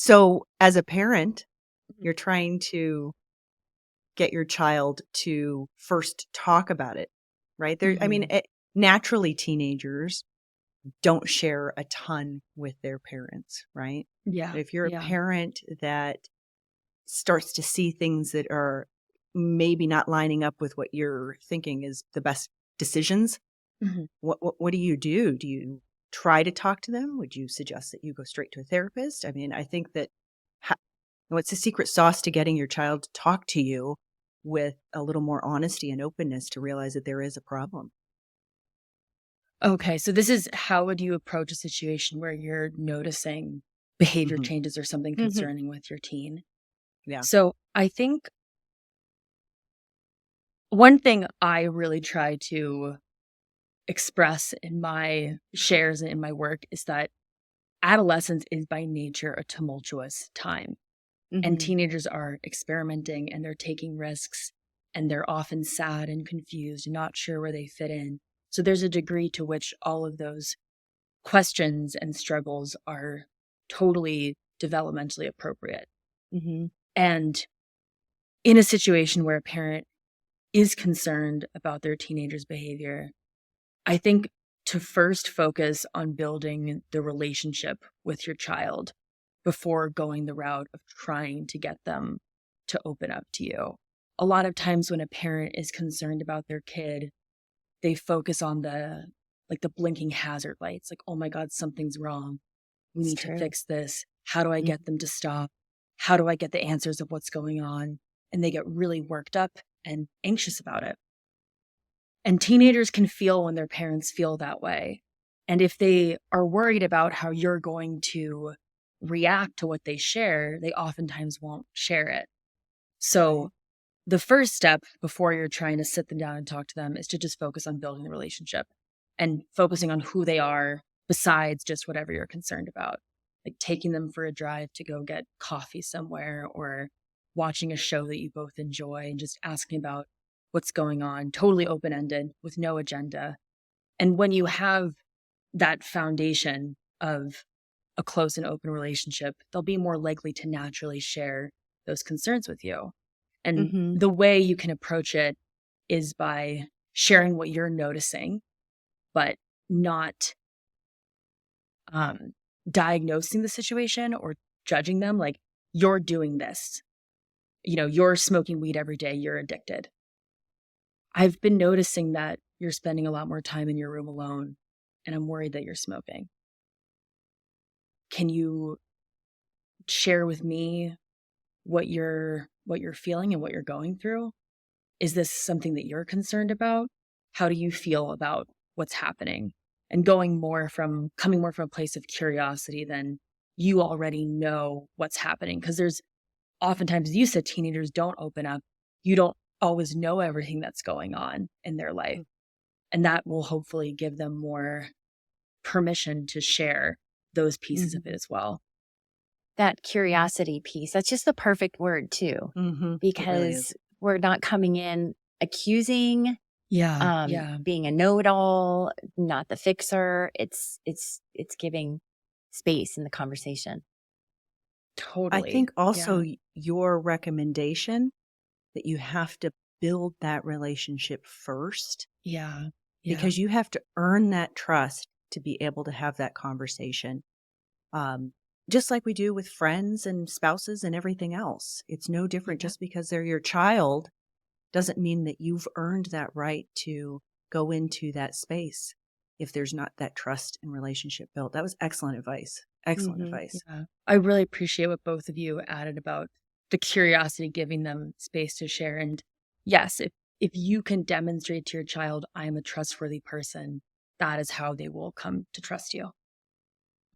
So as a parent, you're trying to get your child to first talk about it, right? Mhm. Naturally teenagers don't share a ton with their parents, right? Yeah, But if you're a yeah. parent that starts to see things that are maybe not lining up with what you're thinking is the best decisions, Mhm. what do you do? Do you try to talk to them? Would you suggest that you go straight to a therapist? I mean, I think that ha- what's the secret sauce to getting your child to talk to you with a little more honesty and openness to realize that there is a problem? Okay, so this is how would you approach a situation where you're noticing behavior Hmm. changes or something Hmm. concerning with your teen? Yeah. So, I think one thing I really try to express in my shares and in my work is that adolescence is by nature a tumultuous time, and Hmm. teenagers are experimenting and they're taking risks, and they're often sad and confused and not sure where they fit in. So there's a degree to which all of those questions and struggles are totally developmentally appropriate. Hmm. And in a situation where a parent is concerned about their teenager's behavior, I think to first focus on building the relationship with your child before going the route of trying to get them to open up to you. A lot of times when a parent is concerned about their kid, they focus on the blinking hazard lights, like, oh my God, something's wrong. We It's need to true. fix this. How do I Mhm. get them to stop? How do I get the answers of what's going on? And they get really worked up and anxious about it. And teenagers can feel when their parents feel that way. And if they are worried about how you're going to react to what they share, they oftentimes won't share it. Right. So the first step before you're trying to sit them down and talk to them is to just focus on building the relationship and focusing on who they are besides just whatever you're concerned about. Like taking them for a drive to go get coffee somewhere or watching a show that you both enjoy and just asking about what's going on, totally open ended with no agenda. And when you have that foundation of a close and open relationship, they'll be more likely to naturally share those concerns with you. And Mhm. the way you can approach it is by sharing what you're noticing, but not um, diagnosing the situation or judging them. Like, you're doing this, you're smoking weed every day, you're addicted. I've been noticing that you're spending a lot more time in your room alone, and I'm worried that you're smoking. Can you share with me what you're feeling and what you're going through? Is this something that you're concerned about? How do you feel about what's happening? And coming more from a place of curiosity than you already know what's happening. Because there's oftentimes, you said teenagers don't open up. You don't always know everything that's going on in their life. Mm. And that will hopefully give them more permission to share those pieces of it Mhm. as well. That curiosity piece, that's just the perfect word too, Mhm. It really because is. we're not coming in accusing, Yeah. Yeah. being a know-it-all, not the fixer. It's giving space in the conversation. I Totally. think also Yeah. your recommendation that you have to build that relationship first Yeah. Yeah. because you have to earn that trust to be able to have that conversation. Um, just like we do with friends and spouses and everything else. It's no different Yeah. just because they're your child doesn't mean that you've earned that right to go into that space if there's not that trust and relationship built. That was excellent advice. Excellent Mhm. advice. Yeah. I really appreciate what both of you added about the curiosity, giving them space to share. And yes, if you can demonstrate to your child, I'm a trustworthy person, that is how they will come to trust you.